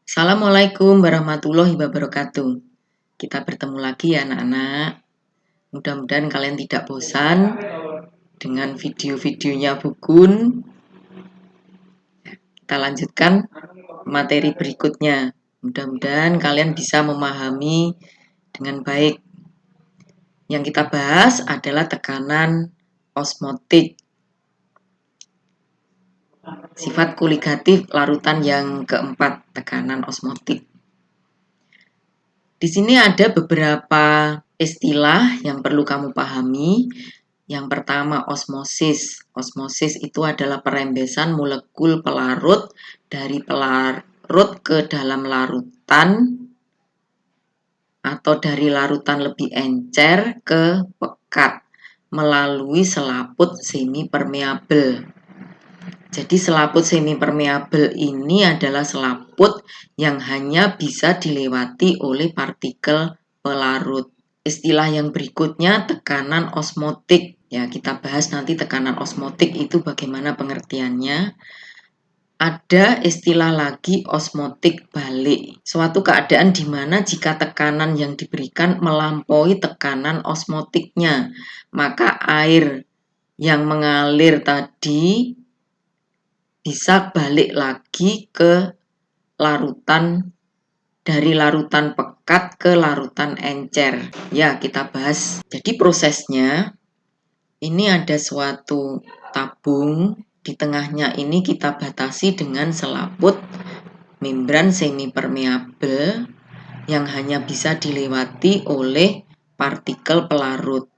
Assalamualaikum warahmatullahi wabarakatuh. Kita bertemu lagi ya anak-anak. Mudah-mudahan kalian tidak bosan dengan video-videonya Bukun. Kita lanjutkan materi berikutnya. Mudah-mudahan kalian bisa memahami dengan baik. Yang kita bahas adalah tekanan osmotik. Sifat koligatif larutan yang keempat, tekanan osmotik. Di sini ada beberapa istilah yang perlu kamu pahami. Yang pertama, osmosis. Osmosis itu adalah perembesan molekul pelarut dari pelarut ke dalam larutan atau dari larutan lebih encer ke pekat melalui selaput semi permeabel. Jadi selaput semi permeabel ini adalah selaput yang hanya bisa dilewati oleh partikel pelarut. Istilah yang berikutnya tekanan osmotik. Ya, kita bahas nanti tekanan osmotik itu bagaimana pengertiannya. Ada istilah lagi osmotik balik. Suatu keadaan di mana jika tekanan yang diberikan melampaui tekanan osmotiknya, maka air yang mengalir tadi bisa balik lagi ke larutan, dari larutan pekat ke larutan encer. Ya, kita bahas. Jadi prosesnya, ini ada suatu tabung, di tengahnya ini kita batasi dengan selaput membran semi permeabel yang hanya bisa dilewati oleh partikel pelarut.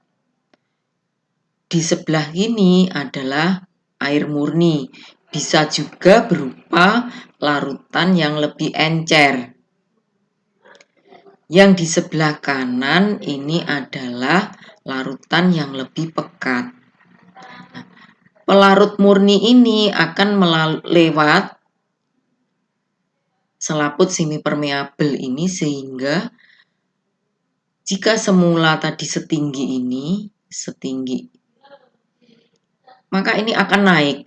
Di sebelah ini adalah air murni, bisa juga berupa larutan yang lebih encer. Yang di sebelah kanan ini adalah larutan yang lebih pekat. Pelarut murni ini akan lewat selaput semi permeabel ini sehingga jika semula tadi setinggi ini, maka ini akan naik.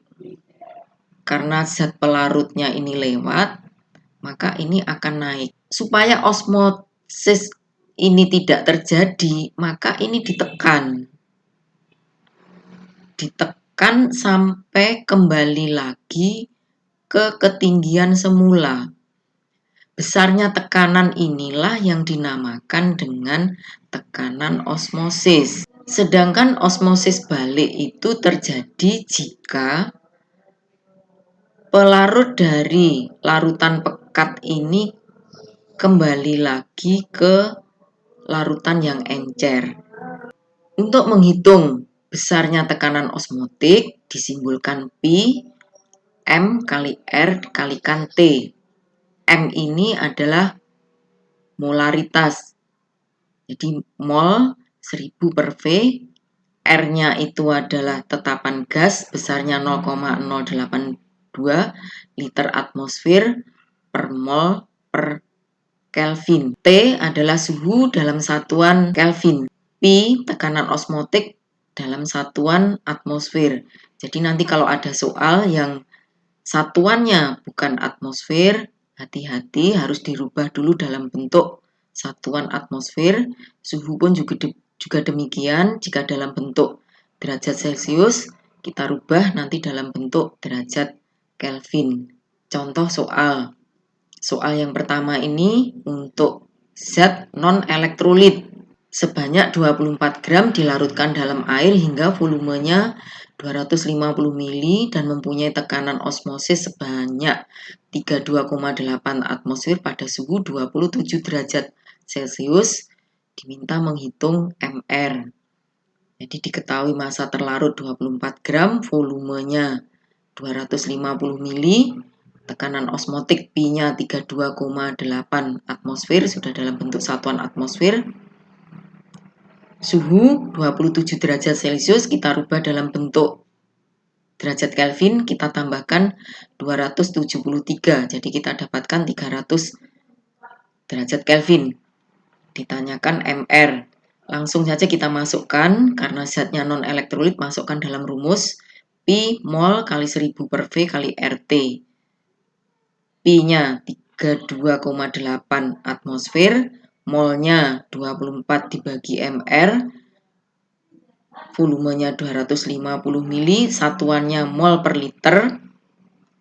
Karena zat pelarutnya ini lewat, maka ini akan naik. Supaya osmosis ini tidak terjadi, maka ini ditekan. Ditekan sampai kembali lagi ke ketinggian semula. Besarnya tekanan inilah yang dinamakan dengan tekanan osmosis. Sedangkan osmosis balik itu terjadi jika pelarut dari larutan pekat ini kembali lagi ke larutan yang encer. Untuk menghitung besarnya tekanan osmotik disimpulkan Pi M kali R dikalikan T. M ini adalah molaritas. Jadi mol 1000 per V. R-nya itu adalah tetapan gas besarnya 0,082 liter atmosfer per mol per Kelvin. T adalah suhu dalam satuan Kelvin. Pi tekanan osmotik dalam satuan atmosfer. Jadi nanti kalau ada soal yang satuannya bukan atmosfer, hati-hati harus dirubah dulu dalam bentuk satuan atmosfer. Suhu pun juga demikian. Jika dalam bentuk derajat Celcius, kita rubah nanti dalam bentuk derajat Kelvin. Contoh soal. Soal yang pertama ini untuk zat non-elektrolit sebanyak 24 gram dilarutkan dalam air hingga volumenya 250 ml dan mempunyai tekanan osmosis sebanyak 32,8 atmosfer pada suhu 27 derajat Celcius. Diminta menghitung MR. Jadi diketahui massa terlarut 24 gram, volumenya 250 ml, tekanan osmotik Pi-nya 32,8 atmosfer, sudah dalam bentuk satuan atmosfer. Suhu 27 derajat Celcius kita rubah dalam bentuk derajat Kelvin, kita tambahkan 273. Jadi kita dapatkan 300 derajat Kelvin. Ditanyakan MR. Langsung saja kita masukkan, karena zatnya non-elektrolit, masukkan dalam rumus Pi mol kali 1000 per V kali RT. Pi-nya harga 2,8 atmosfer, molnya 24 dibagi mR, volumenya 250 mili, satuannya mol per liter,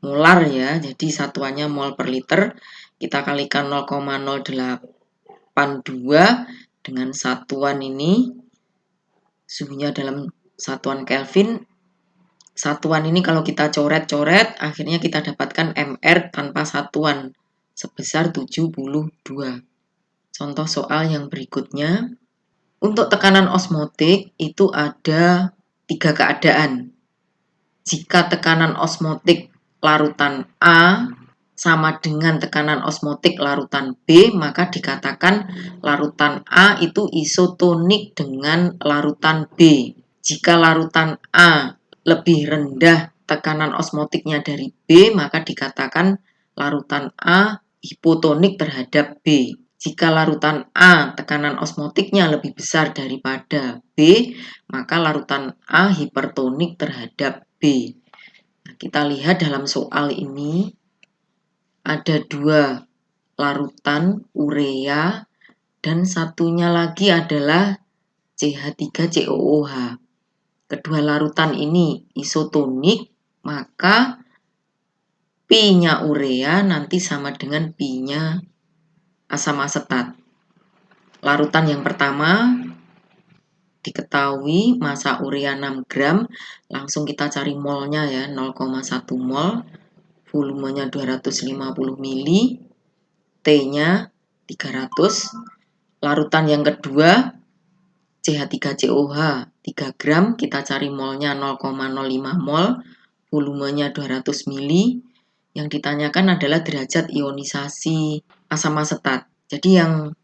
molar ya, jadi satuannya mol per liter, kita kalikan 0,082 dengan satuan ini, suhunya dalam satuan Kelvin. Satuan ini kalau kita coret-coret, akhirnya kita dapatkan mR tanpa satuan sebesar 72. Contoh soal yang berikutnya. Untuk tekanan osmotik itu ada 3 keadaan. Jika tekanan osmotik larutan A sama dengan tekanan osmotik larutan B, maka dikatakan larutan A itu isotonik dengan larutan B. Jika larutan A lebih rendah tekanan osmotiknya dari B, maka dikatakan larutan A hipotonik terhadap B. Jika larutan A tekanan osmotiknya lebih besar daripada B, maka larutan A hipertonik terhadap B. Nah, kita lihat dalam soal ini ada 2 larutan urea dan satunya lagi adalah CH3COOH. Kedua larutan ini isotonik, maka Pi-nya urea nanti sama dengan Pi-nya asam asetat. Larutan yang pertama diketahui massa urea 6 gram, langsung kita cari molnya ya, 0,1 mol, volumenya 250 mili, T-nya 300. Larutan yang kedua CH3COH 3 gram, kita cari molnya 0,05 mol, volumenya 200 mili. Yang ditanyakan adalah derajat ionisasi asam asetat. Jadi yang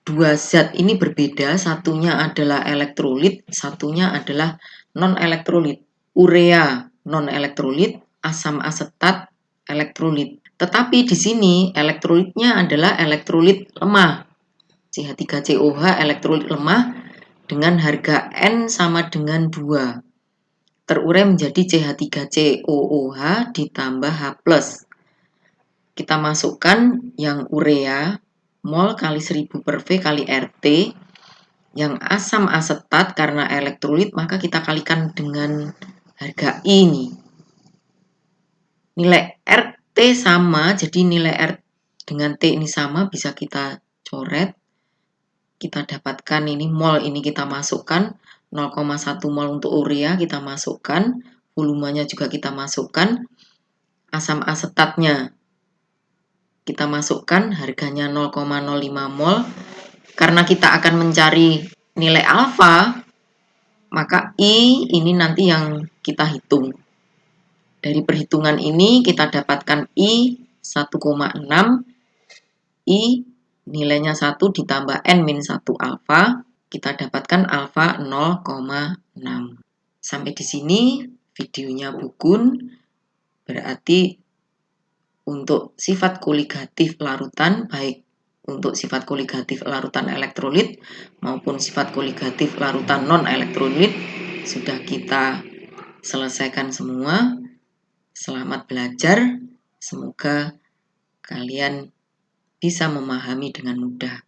2 zat ini berbeda, satunya adalah elektrolit, satunya adalah non-elektrolit. Urea non-elektrolit, asam asetat elektrolit. Tetapi di sini elektrolitnya adalah elektrolit lemah. CH3COH elektrolit lemah dengan harga N sama dengan 2. Terurai menjadi CH3COOH ditambah H+. Kita masukkan yang urea, mol kali 1000 per V kali RT. Yang asam asetat karena elektrolit, maka kita kalikan dengan harga I ini. Nilai RT sama, jadi nilai R dengan T ini sama, bisa kita coret. Kita dapatkan ini mol, ini kita masukkan 0,1 mol untuk urea kita masukkan, volumenya juga kita masukkan, asam asetatnya kita masukkan, harganya 0,05 mol. Karena kita akan mencari nilai alfa, maka I ini nanti yang kita hitung. Dari perhitungan ini kita dapatkan I 1,6, I nilainya 1 ditambah N-1 alfa, kita dapatkan alfa 0,6. Sampai di sini videonya Bukun, berarti untuk sifat koligatif larutan, baik untuk sifat koligatif larutan elektrolit maupun sifat koligatif larutan non-elektrolit, sudah kita selesaikan semua. Selamat belajar, semoga kalian bisa memahami dengan mudah.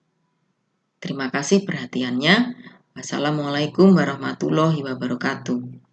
Terima kasih perhatiannya. Wassalamualaikum warahmatullahi wabarakatuh.